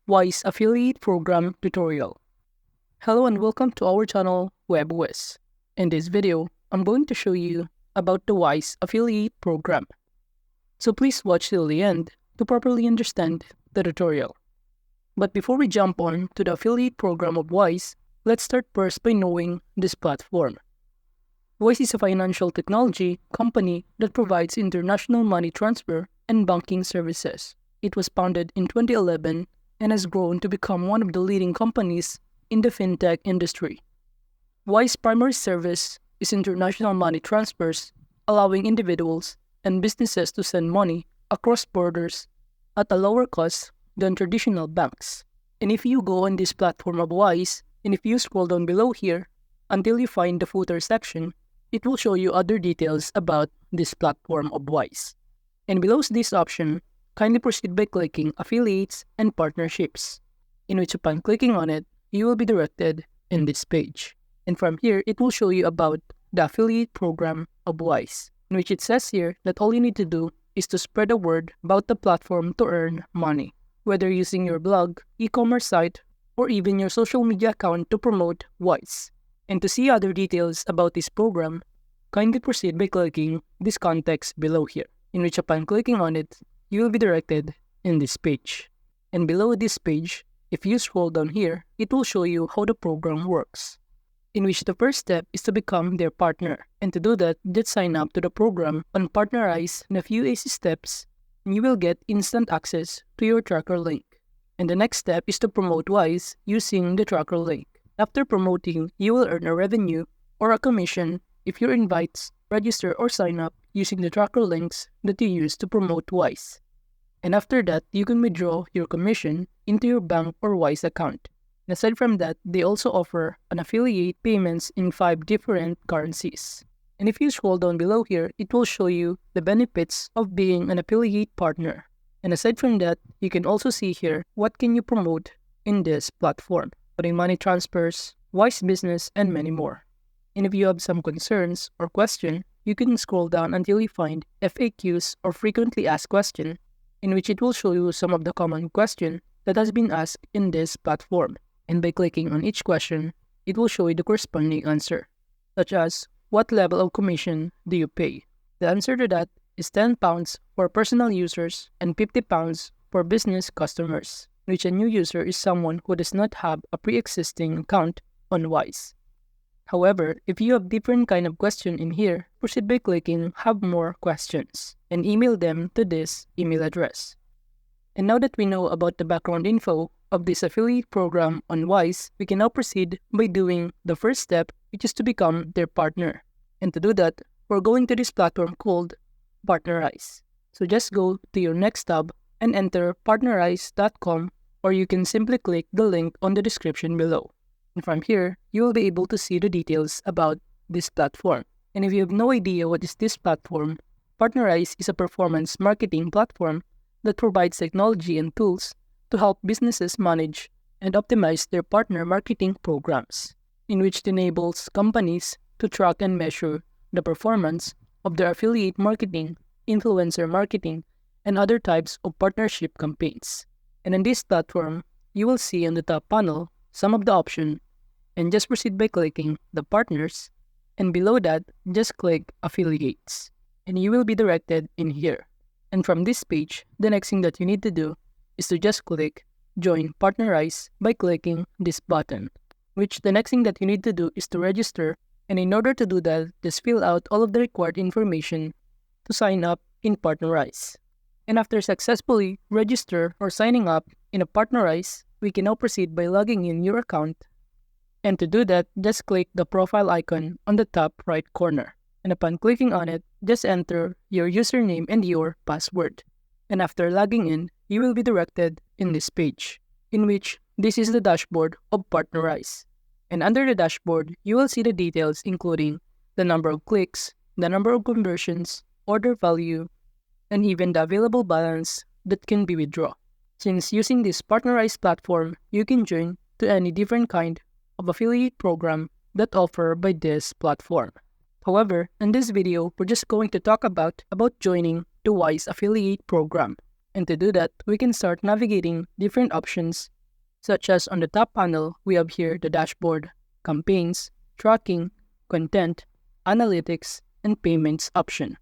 Wise Affiliate Program Tutorial. Hello and welcome to our channel WebWiz. In this video, I'm going to show you about the Wise Affiliate Program. So please watch till the end to properly understand the tutorial. But before we jump on to the affiliate program of Wise, let's start first by knowing this platform. Wise is a financial technology company that provides international money transfer and banking services. It was founded in 2011 and has grown to become one of the leading companies in the fintech industry. Wise's primary service is international money transfers, allowing individuals and businesses to send money across borders at a lower cost than traditional banks. And if you go on this platform of Wise, and if you scroll down below here until you find the footer section, it will show you other details about this platform of Wise. And below this option, kindly proceed by clicking Affiliates and Partnerships, in which upon clicking on it, you will be directed in this page. And from here, it will show you about the affiliate program of Wise, in which it says here that all you need to do is to spread the word about the platform to earn money, whether using your blog, e-commerce site, or even your social media account to promote Wise. And to see other details about this program, kindly proceed by clicking this context below here, in which upon clicking on it, you will be directed in this page. And below this page, if you scroll down here, it will show you how the program works, in which the first step is to become their partner. And to do that, just sign up to the program on Partnerize in a few easy steps, and you will get instant access to your tracker link. And the next step is to promote Wise using the tracker link. After promoting, you will earn a revenue or a commission if your invites, register, or sign up using the tracker links that you use to promote Wise. And after that, you can withdraw your commission into your bank or Wise account. And aside from that, they also offer an affiliate payments in 5 different currencies. And if you scroll down below here, it will show you the benefits of being an affiliate partner. And aside from that, you can also see here what can you promote in this platform, putting money transfers, Wise business, and many more. And if you have some concerns or question, you can scroll down until you find FAQs or frequently asked questions, in which it will show you some of the common questions that has been asked in this platform. And by clicking on each question, it will show you the corresponding answer, such as, what level of commission do you pay? The answer to that is £10 for personal users and £50 for business customers, which a new user is someone who does not have a pre-existing account on Wise. However, if you have different kind of question in here, proceed by clicking Have More Questions and email them to this email address. And now that we know about the background info of this affiliate program on Wise, we can now proceed by doing the first step, which is to become their partner. And to do that, we're going to this platform called Partnerize. So just go to your next tab and enter partnerize.com, or you can simply click the link on the description below. And from here, you will be able to see the details about this platform. And if you have no idea what is this platform, Partnerize is a performance marketing platform that provides technology and tools to help businesses manage and optimize their partner marketing programs, in which it enables companies to track and measure the performance of their affiliate marketing, influencer marketing, and other types of partnership campaigns. And in this platform, you will see on the top panel some of the options, and just proceed by clicking the partners, and below that, just click affiliates, and you will be directed in here. And from this page, the next thing that you need to do is to just click Join Partnerize by clicking this button, which the next thing that you need to do is to register. And in order to do that, just fill out all of the required information to sign up in Partnerize. And after successfully register or signing up in a Partnerize, we can now proceed by logging in your account. And to do that, just click the profile icon on the top right corner. And upon clicking on it, just enter your username and your password. And after logging in, you will be directed in this page, in which this is the dashboard of Partnerize. And under the dashboard, you will see the details including the number of clicks, the number of conversions, order value, and even the available balance that can be withdrawn. Since using this Partnerize platform, you can join to any different kind of affiliate program that offer by this platform. However, in this video, we're just going to talk about joining the Wise affiliate program. And to do that, we can start navigating different options such as on the top panel, we have here the dashboard, campaigns, tracking, content, analytics, and payments option.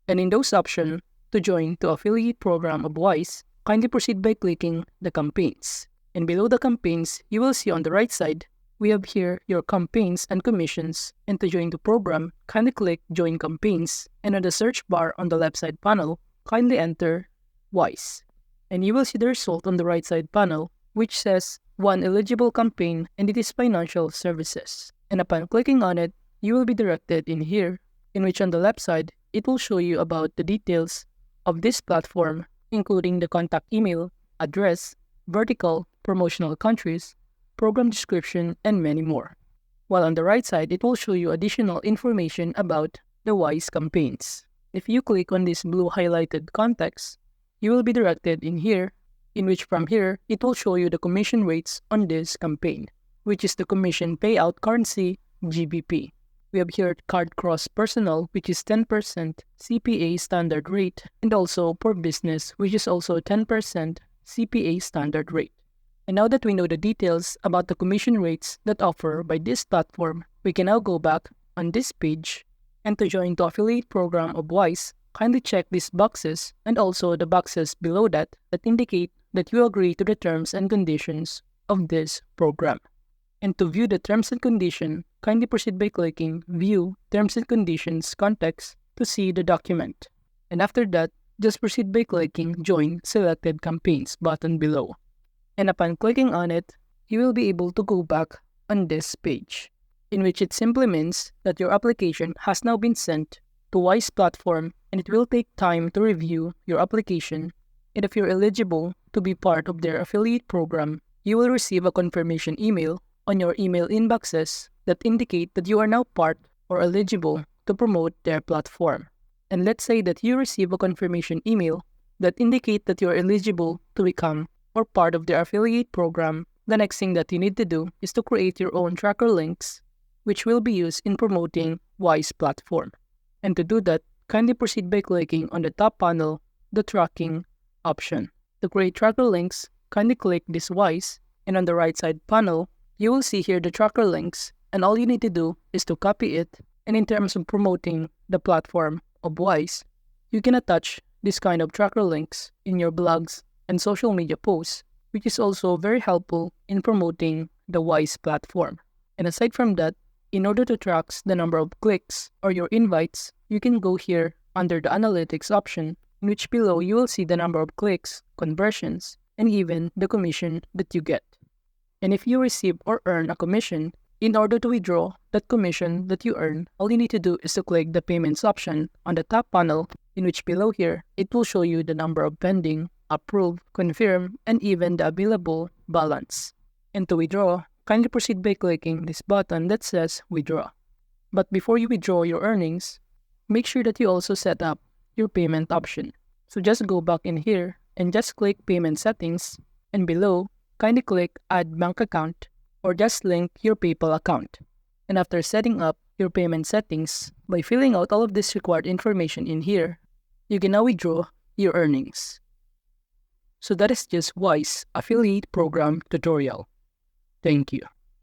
And in those options, to join the affiliate program of Wise, kindly proceed by clicking the campaigns. And below the campaigns, you will see on the right side, we have here your campaigns and commissions. And to join the program, kindly click Join Campaigns. And on the search bar on the left side panel, kindly enter Wise. And you will see the result on the right side panel, which says one eligible campaign, and it is financial services. And upon clicking on it, you will be directed in here, in which on the left side, it will show you about the details of this platform, including the contact email, address, vertical, promotional countries, program description, and many more. While on the right side, it will show you additional information about the Wise campaigns. If you click on this blue highlighted context, you will be directed in here, in which from here, it will show you the commission rates on this campaign, which is the commission payout currency, GBP. We have here card cross personal, which is 10% CPA standard rate, and also for business, which is also 10% CPA standard rate. And now that we know the details about the commission rates that offer by this platform, we can now go back on this page, and to join the affiliate program of Wise, kindly check these boxes and also the boxes below that indicate that you agree to the terms and conditions of this program. And to view the terms and conditions, kindly proceed by clicking View Terms and Conditions Context to see the document. And after that, just proceed by clicking Join Selected Campaigns button below. And upon clicking on it, you will be able to go back on this page, in which it simply means that your application has now been sent to Wise platform, and it will take time to review your application. And if you're eligible to be part of their affiliate program, you will receive a confirmation email on your email inboxes that indicate that you are now part or eligible to promote their platform. And let's say that you receive a confirmation email that indicate that you are eligible to become or part of their affiliate program. The next thing that you need to do is to create your own tracker links, which will be used in promoting Wise platform. And to do that, kindly proceed by clicking on the top panel, the tracking option. To create tracker links, kindly click this Wise, and on the right side panel, you will see here the tracker links, and all you need to do is to copy it. And in terms of promoting the platform of Wise, you can attach this kind of tracker links in your blogs and social media posts, which is also very helpful in promoting the Wise platform. And aside from that, in order to track the number of clicks or your invites, you can go here under the analytics option, in which below you will see the number of clicks, conversions, and even the commission that you get. And if you receive or earn a commission, in order to withdraw that commission that you earn, all you need to do is to click the payments option on the top panel, in which below here, it will show you the number of pending, approved, confirm, and even the available balance. And to withdraw, kindly proceed by clicking this button that says Withdraw. But before you withdraw your earnings, make sure that you also set up your payment option. So just go back in here and just click Payment Settings, and below, kindly click Add Bank Account or just link your PayPal account. And after setting up your payment settings, by filling out all of this required information in here, you can now withdraw your earnings. So that is just Wise Affiliate Program tutorial. Thank you.